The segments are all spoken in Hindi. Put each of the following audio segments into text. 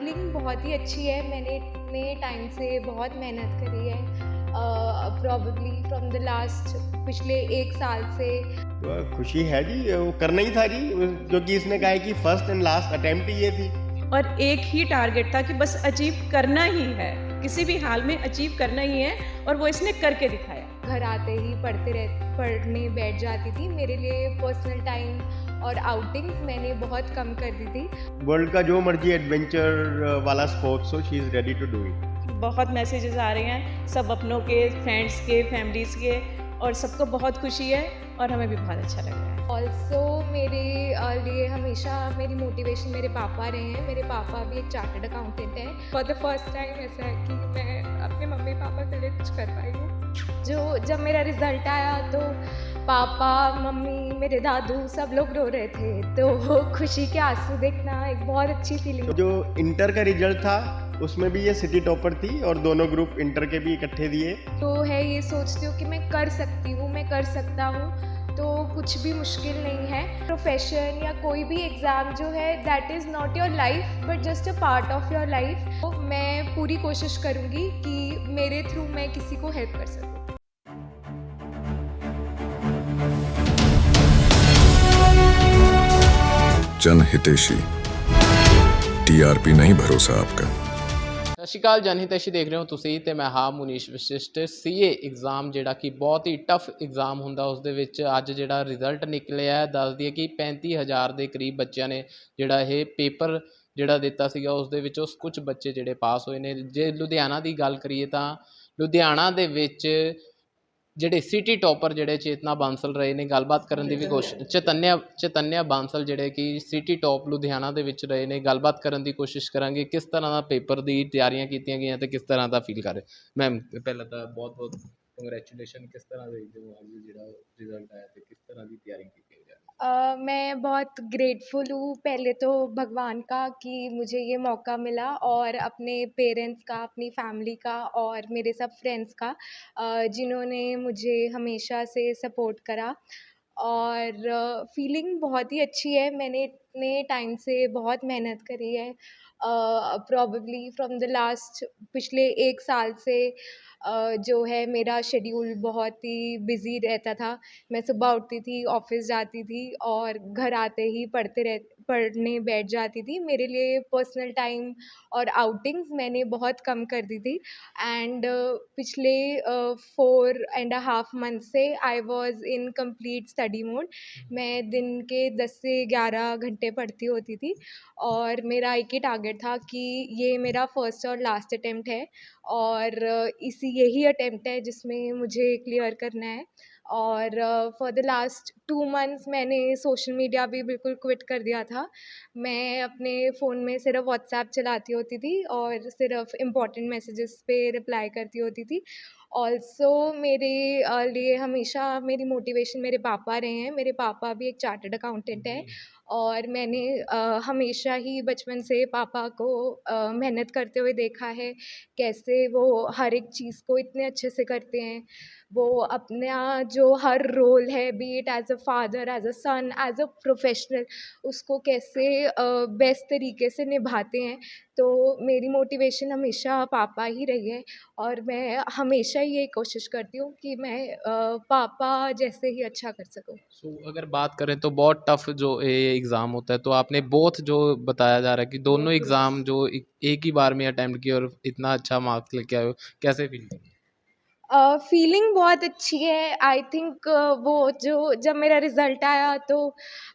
फीलिंग बहुत ही अच्छी है। मैंने इतने टाइम से बहुत मेहनत करी है, प्रॉबेबली फ्रॉम द लास्ट पिछले 1 साल से। खुशी है जी, वो करना ही था जी, क्योंकि इसने कहा है कि फर्स्ट एंड लास्ट अटेम्प्ट ये थी। और एक ही टारगेट था कि बस अचीव करना ही है, किसी भी हाल में अचीव करना ही है, और वो इसने करके दिखाया। घर आते ही पढ़ने बैठ जाती थी। मेरे लिए पर्सनल टाइम और आउटिंग्स मैंने बहुत कम कर दी थी। वर्ल्ड का जो मर्जी एडवेंचर वाला स्पोर्ट्स हो, she is ready to do it. बहुत मैसेजेस आ रहे हैं सब अपनों के, फ्रेंड्स के, फैमिलीज़ के, और सबको बहुत खुशी है और हमें भी बहुत अच्छा लग रहा है। ऑल्सो मेरे लिए हमेशा मेरी मोटिवेशन मेरे पापा रहे हैं। मेरे पापा भी एक चार्टर्ड अकाउंटेंट हैं। फॉर द फर्स्ट टाइम ऐसा है कि मैं अपने मम्मी पापा के लिए कुछ कर पाई हूँ। जब मेरा रिज़ल्ट आया तो पापा, मम्मी, मेरे दादू सब लोग रो रहे थे, तो वो खुशी के आंसू देखना एक बहुत अच्छी फीलिंग। जो इंटर का रिजल्ट था उसमें भी ये सिटी टॉपर थी और दोनों ग्रुप इंटर के भी इकट्ठे दिए। तो है ये सोचती हूँ कि मैं कर सकती हूँ, मैं कर सकता हूँ, तो कुछ भी मुश्किल नहीं है। प्रोफेशन या कोई भी एग्ज़ाम जो है that is not your life but just a part of your life. तो मैं पूरी कोशिश करूँगी कि मेरे थ्रू मैं किसी को हेल्प कर सकूँ। जनहितैषी, टीआरपी नहीं भरोसा आपका। ਸਤਿ ਸ਼੍ਰੀ ਅਕਾਲ। ਜਨਹਿਤੈਸ਼ੀ ਦੇਖ ਰਹੇ ਹੋ ਤੁਸੀਂ ਤੇ ਮੈਂ ਹਾਂ ਮੁਨੀਸ਼ ਵਸ਼ਿਸ਼ਟ। ਸੀਏ ਐਗਜ਼ਾਮ ਜਿਹੜਾ ਕਿ ਬਹੁਤ ਹੀ ਟਫ ਐਗਜ਼ਾਮ ਹੁੰਦਾ, ਉਸ ਦੇ ਵਿੱਚ ਅੱਜ ਜਿਹੜਾ ਰਿਜ਼ਲਟ ਨਿਕਲਿਆ ਦੱਸ ਦਈਏ ਕਿ 35,000 ਦੇ ਕਰੀਬ ਬੱਚਿਆਂ ਨੇ ਜਿਹੜਾ ਇਹ ਪੇਪਰ ਜਿਹੜਾ ਦਿੱਤਾ ਸੀਗਾ, ਉਸ ਦੇ ਵਿੱਚੋਂ ਕੁਝ ਬੱਚੇ ਜਿਹੜੇ ਪਾਸ ਹੋਏ ਨੇ। ਜੇ ਲੁਧਿਆਣਾ ਦੀ ਗੱਲ ਕਰੀਏ ਤਾਂ ਲੁਧਿਆਣਾ ਦੇ ਵਿੱਚ ਜਿਹੜੇ ਸਿਟੀ ਟੋਪਰ ਜਿਹੜੇ ਚੇਤਨਾ ਬਾਂਸਲ ਰਹੇ ਨੇ, ਗੱਲਬਾਤ ਕਰਨ ਦੀ ਵੀ ਕੋਸ਼ਿਸ਼ ਚੇਤਨਿਆ ਬਾਂਸਲ ਜਿਹੜੇ ਕਿ ਸਿਟੀ ਟੋਪ ਲੁਧਿਆਣਾ ਦੇ ਵਿੱਚ ਰਹੇ ਨੇ, ਗੱਲਬਾਤ ਕਰਨ ਦੀ ਕੋਸ਼ਿਸ਼ ਕਰਾਂਗੇ ਕਿਸ ਤਰ੍ਹਾਂ ਦਾ ਪੇਪਰ ਦੀ ਤਿਆਰੀਆਂ ਕੀਤੀਆਂ ਗਈਆਂ ਤੇ ਕਿਸ ਤਰ੍ਹਾਂ ਦਾ ਫੀਲ ਕਰ ਰਹੇ। ਮੈਮ ਪਹਿਲਾਂ ਤਾਂ ਬਹੁਤ ਬਹੁਤ ਕੰਗਰੈਚੁਲੇਸ਼ਨ। ਕਿਸ ਤਰ੍ਹਾਂ ਦੇਖਦੇ ਹੋ ਅੱਜ ਜਿਹੜਾ ਰਿਜ਼ਲਟ ਆਇਆ ਤੇ ਕਿਸ ਤਰ੍ਹਾਂ ਦੀ ਤਿਆਰੀ ਕੀਤੀ ਜਾ ਰਹੀ है? मैं बहुत ग्रेटफुल हूँ पहले तो भगवान का कि मुझे ये मौका मिला, और अपने पेरेंट्स का, अपनी फैमिली का और मेरे सब फ्रेंड्स का, जिन्होंने मुझे हमेशा से सपोर्ट करा। और फीलिंग बहुत ही अच्छी है। मैंने इतने टाइम से बहुत मेहनत करी है, प्रॉबेबली फ्रॉम द लास्ट पिछले 1 साल से। जो है मेरा शेड्यूल बहुत ही बिज़ी रहता था। मैं सुबह उठती थी, ऑफ़िस जाती थी और घर आते ही पढ़ने बैठ जाती थी। मेरे लिए पर्सनल टाइम और आउटिंग्स मैंने बहुत कम कर दी थी। एंड पिछले 4 एंड अ हाफ़ मंथ से I was in complete study mode. मैं दिन के 10 से 11 घंटे पढ़ती होती थी, और मेरा एक ही टारगेट था कि ये मेरा फर्स्ट और लास्ट अटेम्प्ट है, और यही अटेम्प्ट है जिसमें मुझे क्लियर करना है। और फॉर द लास्ट 2 मंथ्स मैंने सोशल मीडिया भी बिल्कुल क्विट कर दिया था। मैं अपने फ़ोन में सिर्फ़ व्हाट्सएप चलाती होती थी और सिर्फ़ इम्पोर्टेंट मैसेजेस पे रिप्लाई करती होती थी। ऑल्सो मेरे लिए हमेशा मेरी मोटिवेशन मेरे पापा रहे हैं। मेरे पापा भी एक चार्टर्ड अकाउंटेंट हैं, और मैंने हमेशा ही बचपन से पापा को मेहनत करते हुए देखा है, कैसे वो हर एक चीज़ को इतने अच्छे से करते हैं। वो अपना जो हर रोल है, be it as a father, as a son, as a professional, उसको कैसे बेस्ट तरीके से निभाते हैं। तो मेरी मोटिवेशन हमेशा पापा ही रही है, और मैं हमेशा ये कोशिश करती हूँ कि मैं पापा जैसे ही अच्छा कर सकूँ। सो अगर बात करें तो बहुत टफ जो ये एग्ज़ाम होता है, तो आपने बोथ जो बताया जा रहा है कि दोनों एग्ज़ाम जो एक ही बार में अटेम्प्ट किए और इतना अच्छा मार्क्स लेके आए हो, कैसे फील कर? फीलिंग बहुत अच्छी है। आई थिंक वो जो जब मेरा रिज़ल्ट आया तो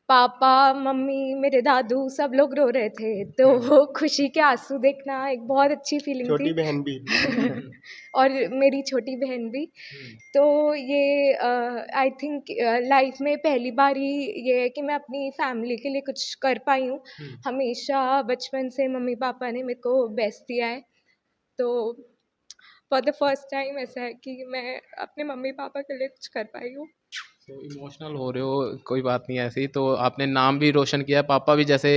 पापा, मम्मी, मेरे दादू सब लोग रो रहे थे, तो वो खुशी के आंसू देखना एक बहुत अच्छी फीलिंग थी। छोटी बहन भी। और मेरी छोटी बहन भी। तो ये आई थिंक लाइफ में पहली बार ही ये है कि मैं अपनी फैमिली के लिए कुछ कर पाई हूँ। हमेशा बचपन से मम्मी पापा ने मेरे को बेस्ट दिया है, तो फॉर द फर्स्ट टाइम ऐसा है कि मैं अपने मम्मी पापा के लिए कुछ कर पाई हूँ। तो इमोशनल हो रहे हो, कोई बात नहीं ऐसी। तो आपने नाम भी रोशन किया, पापा भी जैसे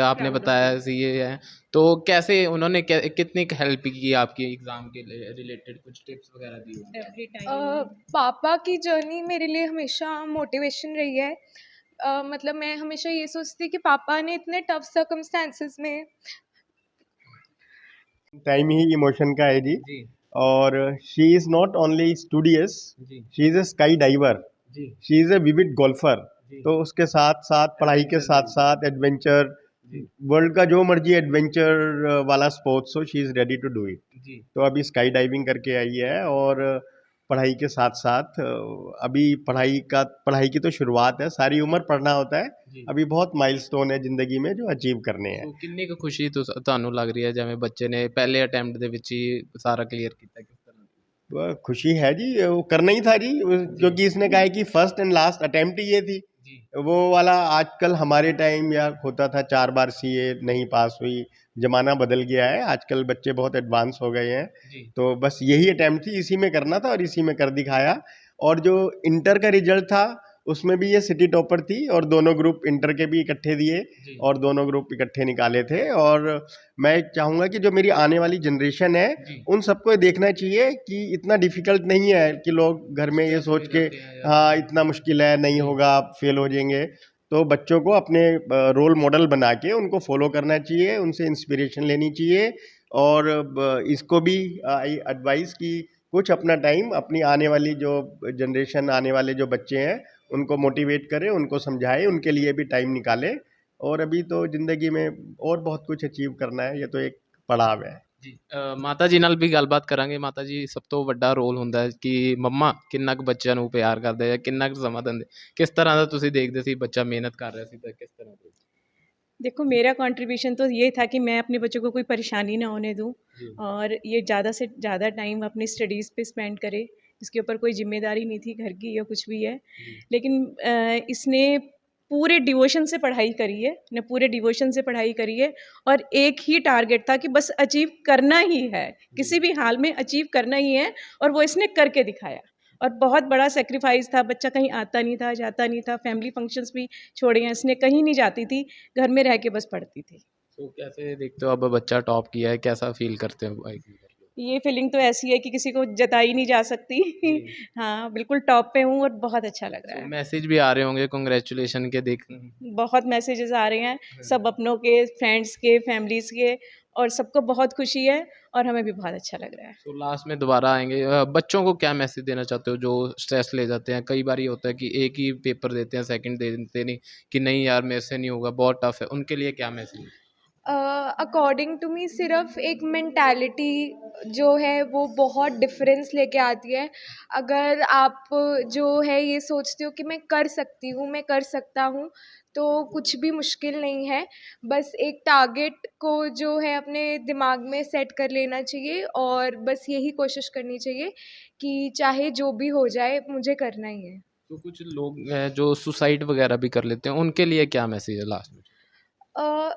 आपने बताया सीए हैं, तो कैसे उन्होंने कितनी हेल्प की आपकी एग्ज़ाम के लिए रिलेटेड, कुछ टिप्स वगैरह दी होंगी? एवरी टाइम पापा की जर्नी मेरे लिए हमेशा मोटिवेशन रही है। मतलब मैं हमेशा ये सोचती कि पापा ने इतने टफ सर्कमस्टेंसेस में टाइम ही इमोशन का है जी। जी और she is not only studious, जी she is a skydiver, जी she is a vivid golfer. जी तो उसके साथ साथ पढ़ाई के एडवेंचर साथ भी साथ एडवेंचर, जी वर्ल्ड का जो मर्जी एडवेंचर वाला स्पोर्ट्स हो, she is ready to do it. जी तो अभी स्काई डाइविंग करके आई है, और पढ़ाई के साथ साथ अभी पढ़ाई की तो शुरुआत है, सारी उम्र पढ़ना होता है। जी अभी बहुत माइलस्टोन है ज़िंदगी में जो अचीव करने हैं। ਸੋ ਕਿੰਨੀ ਕੁ ਖੁਸ਼ੀ ਤੁਹਾਨੂੰ ਲੱਗ ਰਹੀ ਹੈ ਜਿਵੇਂ ਬੱਚੇ ਨੇ ਪਹਿਲੇ ਅਟੈਂਪਟ ਦੇ ਵਿੱਚ ਹੀ ਸਾਰਾ ਕਲੀਅਰ ਕੀਤਾ, ਕਿਸ ਤਰ੍ਹਾਂ ਦੀ? खुशी है जी, वो करना ही था जी, क्योंकि इसने कहा है कि फर्स्ट एंड लास्ट अटेम्प्ट ही ये थी। जी वो वाला आजकल हमारे टाइम या होता था 4 बार सीए नहीं पास हुई, जमाना बदल गया है, आजकल बच्चे बहुत एडवांस हो गए हैं। जी तो बस यही अटेम्प्ट थी, इसी में करना था और इसी में कर दिखाया। और जो इंटर का रिजल्ट था उसमें भी ये सिटी टॉपर थी, और दोनों ग्रुप इंटर के भी इकट्ठे दिए जी और दोनों ग्रुप इकट्ठे निकाले थे। और मैं चाहूँगा कि जो मेरी आने वाली जनरेशन है जी उन सबको ये देखना चाहिए कि इतना डिफिकल्ट नहीं है कि लोग घर में ये स्ट्रेस सोच में के जाते हैं या हाँ इतना मुश्किल है, नहीं जी होगा, आप फेल हो जाएंगे। तो बच्चों को अपने रोल मॉडल बना के उनको फॉलो करना चाहिए, उनसे इंस्पिरेशन लेनी चाहिए। और इसको भी आई एडवाइस कि कुछ अपना टाइम अपनी आने वाली जो जनरेशन, आने वाले जो बच्चे हैं उनको मोटिवेट करें, उनको समझाएं, उनके लिए भी टाइम निकालें। और अभी तो ज़िंदगी में और बहुत कुछ अचीव करना है, ये तो एक पड़ाव है। ਜੀ ਮਾਤਾ ਜੀ ਨਾਲ ਵੀ ਗੱਲਬਾਤ ਕਰਾਂਗੇ। ਮਾਤਾ ਜੀ, ਸਭ ਤੋਂ ਵੱਡਾ ਰੋਲ ਹੁੰਦਾ ਹੈ ਕਿ ਮੰਮਾ ਕਿੰਨਾ ਕੁ ਬੱਚਿਆਂ ਨੂੰ ਪਿਆਰ ਕਰਦੇ ਜਾਂ ਕਿੰਨਾ ਕੁ ਸਮਾਂ ਦਿੰਦੇ, ਕਿਸ ਤਰ੍ਹਾਂ ਦਾ ਤੁਸੀਂ ਦੇਖਦੇ ਸੀ ਬੱਚਾ ਮਿਹਨਤ ਕਰ ਰਿਹਾ ਸੀ ਤਾਂ ਕਿਸ ਤਰ੍ਹਾਂ ਦੇ? देखो, मेरा कंट्रीब्यूशन तो ये था कि मैं अपने बच्चों को कोई परेशानी ना होने दूँ जी और ये ज़्यादा से ज़्यादा टाइम अपनी स्टडीज़ पे स्पेंड करे। इसके ऊपर कोई ज़िम्मेदारी नहीं थी घर की या कुछ भी है। जी लेकिन इसने पूरे डिवोशन से पढ़ाई करी है, ने पूरे डिवोशन से पढ़ाई करी है और एक ही टारगेट था कि बस अचीव करना ही है, जी किसी भी हाल में अचीव करना ही है और वो इसने करके दिखाया। और बहुत बड़ा सेक्रीफाइस था, बच्चा कहीं आता नहीं था, जाता नहीं था, फैमिली फंक्शंस भी छोड़े हैं इसने, कहीं नहीं जाती थी, घर में रह के बस पढ़ती थी। तो कैसे देखते हो अब बच्चा टॉप किया है, कैसा फील करते हो भाई? ये फीलिंग तो ऐसी है कि किसी को जताई नहीं जा सकती। जी हाँ, बिल्कुल टॉप पे हूँ और बहुत अच्छा लग रहा तो है। मैसेज भी आ रहे होंगे कॉन्ग्रेचुलेशन के, देख बहुत मैसेजेस आ रहे हैं, सब अपनों के, फ्रेंड्स के, फैमिलीज़ के, और सबको बहुत खुशी है और हमें भी बहुत अच्छा लग रहा है। तो लास्ट में दोबारा आएंगे, बच्चों को क्या मैसेज देना चाहते हो जो स्ट्रेस ले जाते हैं? कई बार ये होता है कि एक ही पेपर देते हैं, सेकंड दे देते नहीं, कि नहीं यार मेरे से नहीं होगा, बहुत टफ है, उनके लिए क्या मैसेज? अकॉर्डिंग टू मी सिर्फ एक मेंटालिटी जो है वो बहुत डिफरेंस लेके आती है। अगर आप जो है ये सोचते हो कि मैं कर सकती हूँ, मैं कर सकता हूँ, तो कुछ भी मुश्किल नहीं है। बस एक टारगेट को जो है अपने दिमाग में सेट कर लेना चाहिए और बस यही कोशिश करनी चाहिए कि चाहे जो भी हो जाए मुझे करना ही है। तो कुछ लोग हैं जो सुसाइड वगैरह भी कर लेते हैं, उनके लिए क्या मैसेज है लास्ट में?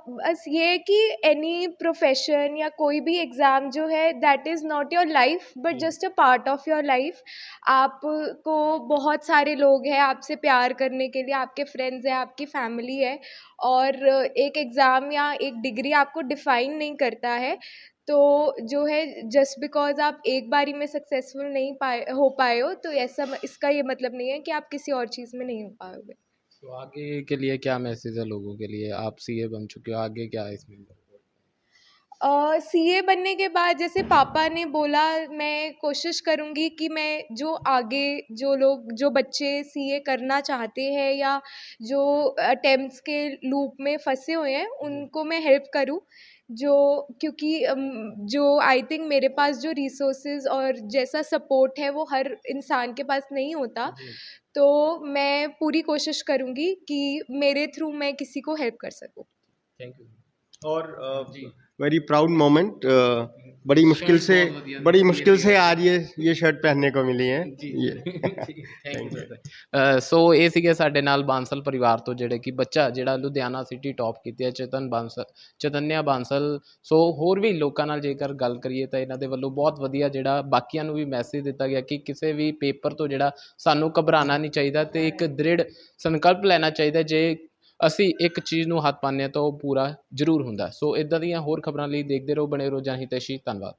बस ये है कि एनी प्रोफेशन या कोई भी एग्ज़ाम जो है that is not your life but जी just a part of your life. आपको बहुत सारे लोग हैं आपसे प्यार करने के लिए, आपके फ्रेंड्स हैं, आपकी फैमिली है, और एक एग्ज़ाम या एक डिग्री आपको डिफ़ाइन नहीं करता है। तो जो है जस्ट बिकॉज आप एक बारी में सक्सेसफुल नहीं पाए हो तो ऐसा इसका ये मतलब नहीं है कि आप किसी और चीज़ में नहीं हो पाओगे। तो आगे के लिए क्या मैसेज है लोगों के लिए? आप सीए बन चुके हो, आगे क्या है इसमें? सीए बनने के बाद जैसे पापा ने बोला, मैं कोशिश करूँगी कि मैं जो आगे जो बच्चे सीए करना चाहते हैं या जो अटेम्प्ट्स के लूप में फंसे हुए हैं जी उनको मैं हेल्प करूँ। क्योंकि जो आई थिंक मेरे पास जो रिसोर्सेज और जैसा सपोर्ट है वो हर इंसान के पास नहीं होता। जी तो मैं पूरी कोशिश करूँगी कि मेरे थ्रू मैं किसी को हेल्प कर सकूँ। थैंक यू और जी। वेरी प्राउड मोमेंट, बड़ी मुश्किल शर्ट से बहुत बढ़िया बड़ी दिखती है मुश्किल से सीए आज ये शर्ट पहनने को मिली है ਜੀ ये। Thank thank you you. Sir. So ਇਹ ਸੀਗੇ ਸਾਡੇ ਨਾਲ ਬਾਂਸਲ ਪਰਿਵਾਰ ਤੋਂ ਜਿਹੜੇ ਕਿ ਬੱਚਾ ਜਿਹੜਾ ਲੁਧਿਆਣਾ ਸਿਟੀ ਟੌਪ ਕੀਤੀ ਹੈ, ਚਤਨਿਆ ਬਾਂਸਲ। ਸੋ ਹੋਰ ਵੀ ਲੋਕਾਂ ਨਾਲ ਜੇਕਰ ਗੱਲ ਕਰੀਏ ਤਾਂ ਇਹਨਾਂ ਦੇ ਵੱਲੋਂ ਬਹੁਤ ਵਧੀਆ ਜਿਹੜਾ ਬਾਕੀਆਂ ਨੂੰ ਵੀ ਮੈਸੇਜ ਦਿੱਤਾ ਗਿਆ ਕਿ ਕਿਸੇ ਵੀ ਪੇਪਰ ਤੋਂ ਜਿਹੜਾ ਸਾਨੂੰ ਘਬਰਾਉਣਾ ਨਹੀਂ ਚਾਹੀਦਾ ਅਤੇ ਇੱਕ ਦ੍ਰਿੜ ਸੰਕਲਪ ਲੈਣਾ ਚਾਹੀਦਾ। ਜੇ ਅਸੀਂ ਇੱਕ ਚੀਜ਼ ਨੂੰ ਹੱਥ ਪਾਉਂਦੇ ਹਾਂ ਤਾਂ ਉਹ ਪੂਰਾ ਜ਼ਰੂਰ ਹੁੰਦਾ। ਸੋ ਇੱਦਾਂ ਦੀਆਂ ਹੋਰ ਖਬਰਾਂ ਲਈ ਦੇਖਦੇ ਰਹੋ, ਬਣੇ ਰਹੋ ਜਨ ਹਿਤੈਸ਼ੀ। ਧੰਨਵਾਦ।